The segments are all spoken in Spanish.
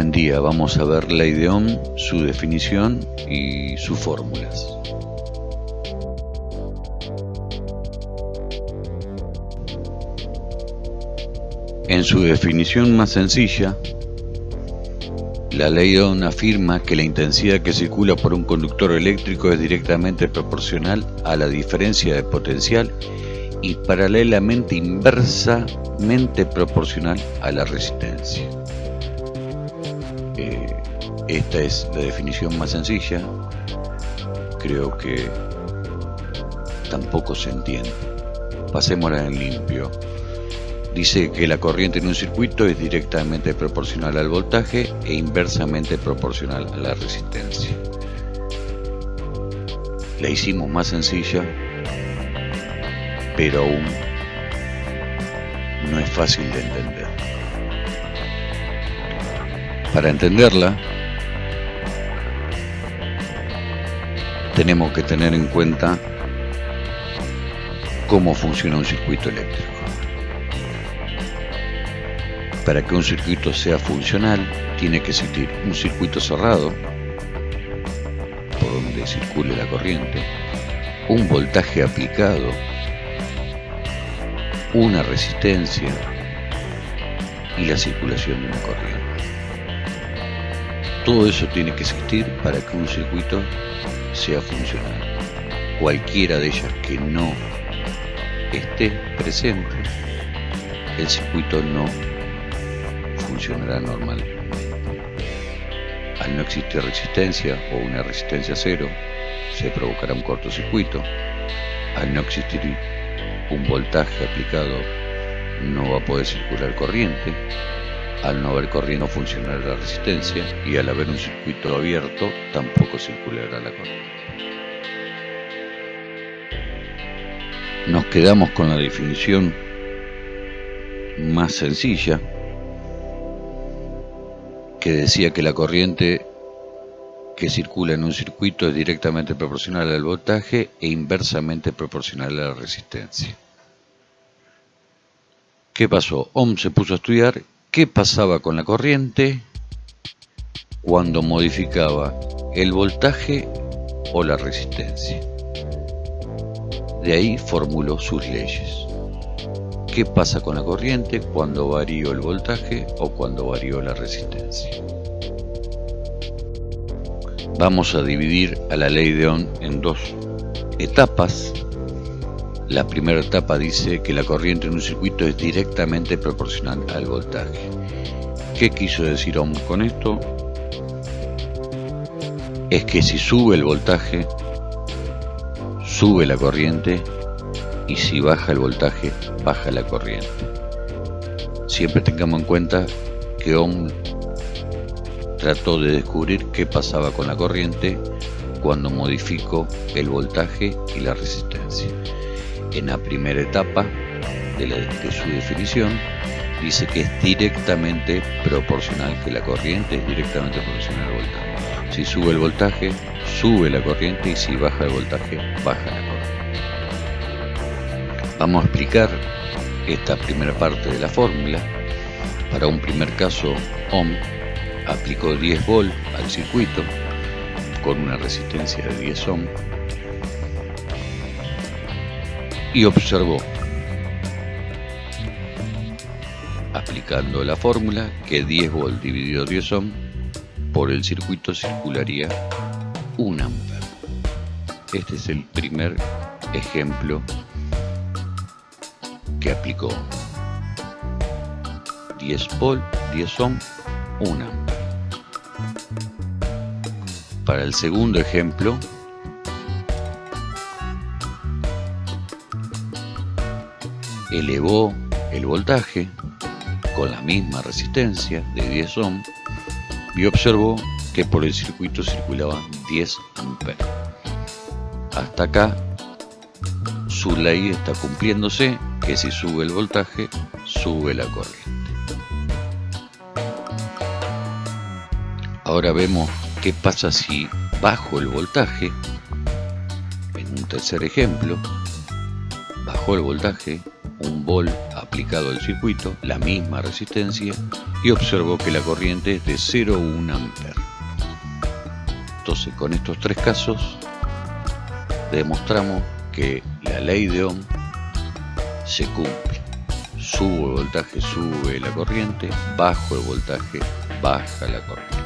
Buen día, vamos a ver ley de Ohm, su definición y sus fórmulas. En su definición más sencilla, la ley de Ohm afirma que la intensidad que circula por un conductor eléctrico es directamente proporcional a la diferencia de potencial y paralelamente inversamente proporcional a la resistencia. Esta es la definición más sencilla. Creo que tampoco se entiende. Pasémosla en limpio. Dice que la corriente en un circuito es directamente proporcional al voltaje e inversamente proporcional a la resistencia. La hicimos más sencilla, pero aún no es fácil de entender. Para entenderla, tenemos que tener en cuenta cómo funciona un circuito eléctrico. Para que un circuito sea funcional, tiene que existir un circuito cerrado, por donde circule la corriente, un voltaje aplicado, una resistencia y la circulación de una corriente. Todo eso tiene que existir para que un circuito sea funcional. Cualquiera de ellas que no esté presente, el circuito no funcionará normalmente. Al no existir resistencia o una resistencia cero, se provocará un cortocircuito. Al no existir un voltaje aplicado, no va a poder circular corriente. Al no haber corriente, no funcionará la resistencia, y al haber un circuito abierto, tampoco circulará la corriente. Nos quedamos con la definición más sencilla, que decía que la corriente que circula en un circuito es directamente proporcional al voltaje e inversamente proporcional a la resistencia. ¿Qué pasó? Ohm se puso a estudiar qué pasaba con la corriente cuando modificaba el voltaje o la resistencia. De ahí formuló sus leyes. ¿Qué pasa con la corriente cuando varío el voltaje o cuando varío la resistencia? Vamos a dividir a la ley de Ohm en dos etapas. La primera etapa dice que la corriente en un circuito es directamente proporcional al voltaje. ¿Qué quiso decir Ohm con esto? Es que si sube el voltaje, sube la corriente, y si baja el voltaje, baja la corriente. Siempre tengamos en cuenta que Ohm trató de descubrir qué pasaba con la corriente cuando modificó el voltaje y la resistencia. En la primera etapa de su definición, dice que es directamente proporcional, que la corriente es directamente proporcional al voltaje. Si sube el voltaje, sube la corriente, y si baja el voltaje, baja la corriente. Vamos a explicar esta primera parte de la fórmula. Para un primer caso, Ohm aplicó 10 volts al circuito con una resistencia de 10 ohm y observó, aplicando la fórmula, que 10 volts dividido 10 ohm por el circuito circularía 1 ampere. Este es el primer ejemplo que aplicó. 10 volts, 10 ohm, 1 ampere. Para el segundo ejemplo, elevó el voltaje con la misma resistencia de 10 ohm y observó que por el circuito circulaban 10 amperes. Hasta acá su ley está cumpliéndose, que si sube el voltaje, sube la corriente. Ahora vemos qué pasa si bajo el voltaje. En un tercer ejemplo, bajó el voltaje, 1 volt aplicado aplicado al circuito, la misma resistencia, y observó que la corriente es de 0,1 amperes. Entonces, con estos tres casos, demostramos que la ley de Ohm se cumple. Subo el voltaje, sube la corriente; bajo el voltaje, baja la corriente.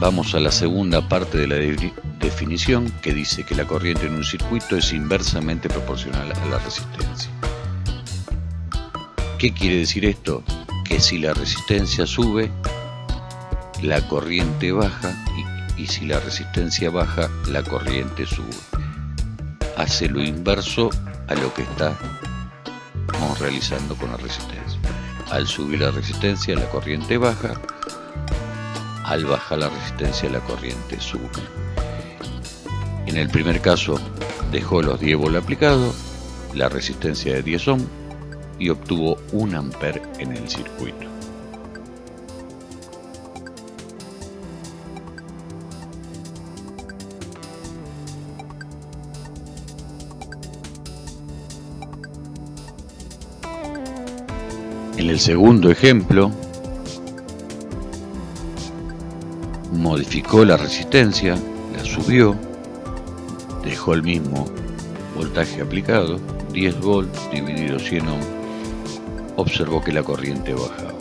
Vamos a la segunda parte de la definición, que dice que la corriente en un circuito es inversamente proporcional a la resistencia. ¿Qué quiere decir esto? Que si la resistencia sube, la corriente baja, y si la resistencia baja, la corriente sube. Hace lo inverso a lo que estamos realizando con la resistencia. Al subir la resistencia, la corriente baja; al bajar la resistencia, la corriente sube. En el primer caso, dejó los 10 volts aplicados, la resistencia de 10 ohm, y obtuvo 1 ampere en el circuito. En el segundo ejemplo, modificó la resistencia, la subió, dejó el mismo voltaje aplicado, 10 volts dividido 100 ohm, observó que la corriente bajaba.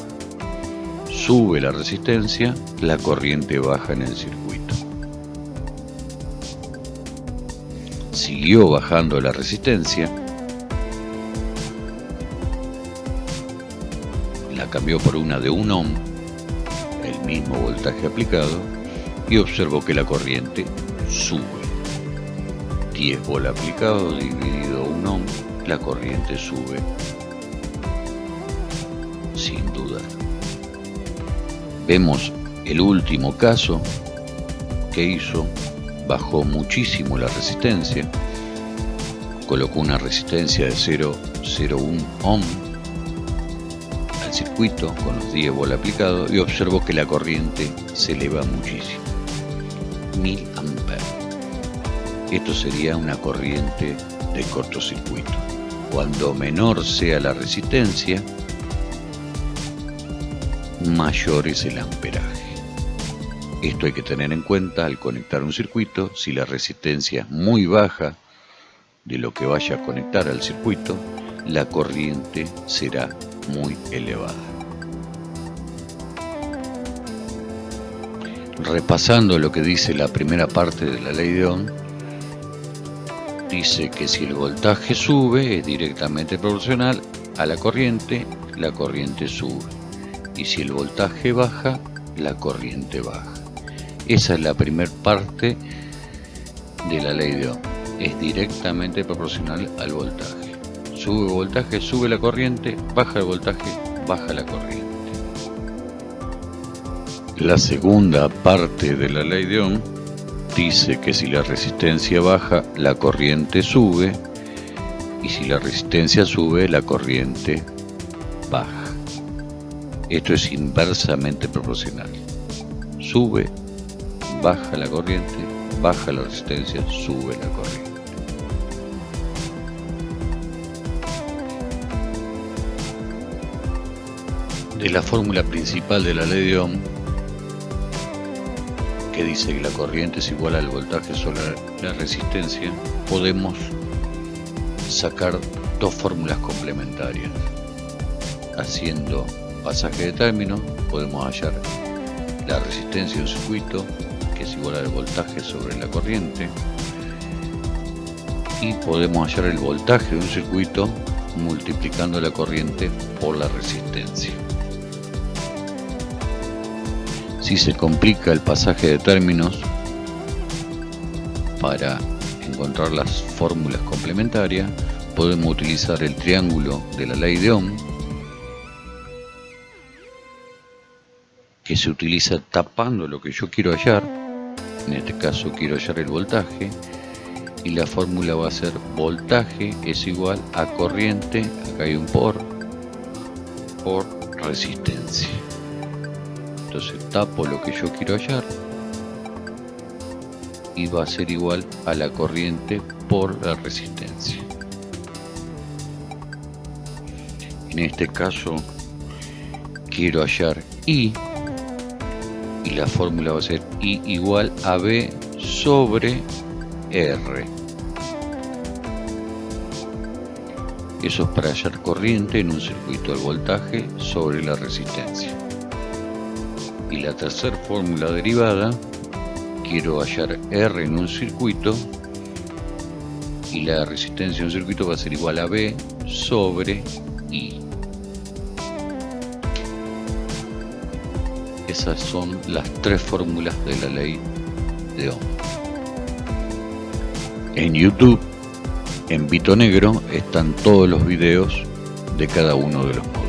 Sube la resistencia, la corriente baja en el circuito. Siguió bajando la resistencia, la cambió por una de 1 ohm, el mismo voltaje aplicado, y observó que la corriente sube. 10 volts aplicados dividido 1 ohm, la corriente sube sin duda. Vemos el último caso que hizo: bajó muchísimo la resistencia, colocó una resistencia de 0,01 ohm al circuito con los 10 volts aplicados, y observó que la corriente se eleva muchísimo, 1000 amperes. Esto sería una corriente de cortocircuito. Cuando menor sea la resistencia, mayor es el amperaje. Esto hay que tener en cuenta al conectar un circuito. Si la resistencia es muy baja de lo que vaya a conectar al circuito, la corriente será muy elevada. Repasando lo que dice la primera parte de la ley de Ohm, dice que si el voltaje sube es directamente proporcional a la corriente sube, y si el voltaje baja, la corriente baja. Esa es la primera parte de la ley de Ohm, es directamente proporcional al voltaje. Sube el voltaje, sube la corriente; baja el voltaje, baja la corriente. La segunda parte de la ley de Ohm dice que si la resistencia baja, la corriente sube, y si la resistencia sube, la corriente baja. Esto es inversamente proporcional. Sube, baja la corriente; baja la resistencia, sube la corriente. De la fórmula principal de la ley de Ohm, que dice que la corriente es igual al voltaje sobre la resistencia, podemos sacar dos fórmulas complementarias. Haciendo pasaje de términos, podemos hallar la resistencia de un circuito, que es igual al voltaje sobre la corriente, y podemos hallar el voltaje de un circuito multiplicando la corriente por la resistencia. Si se complica el pasaje de términos para encontrar las fórmulas complementarias, podemos utilizar el triángulo de la ley de Ohm, que se utiliza tapando lo que yo quiero hallar. En este caso quiero hallar el voltaje, y la fórmula va a ser voltaje es igual a corriente, acá hay un por resistencia. Entonces tapo lo que yo quiero hallar y va a ser igual a la corriente por la resistencia. En este caso quiero hallar I, y la fórmula va a ser I igual a B sobre R. Eso es para hallar corriente en un circuito al voltaje sobre la resistencia. Y la tercera fórmula derivada, quiero hallar R en un circuito y la resistencia de un circuito va a ser igual a B sobre I. Esas son las tres fórmulas de la ley de Ohm. En YouTube, en Bito Negro, están todos los videos de cada uno de los módulos.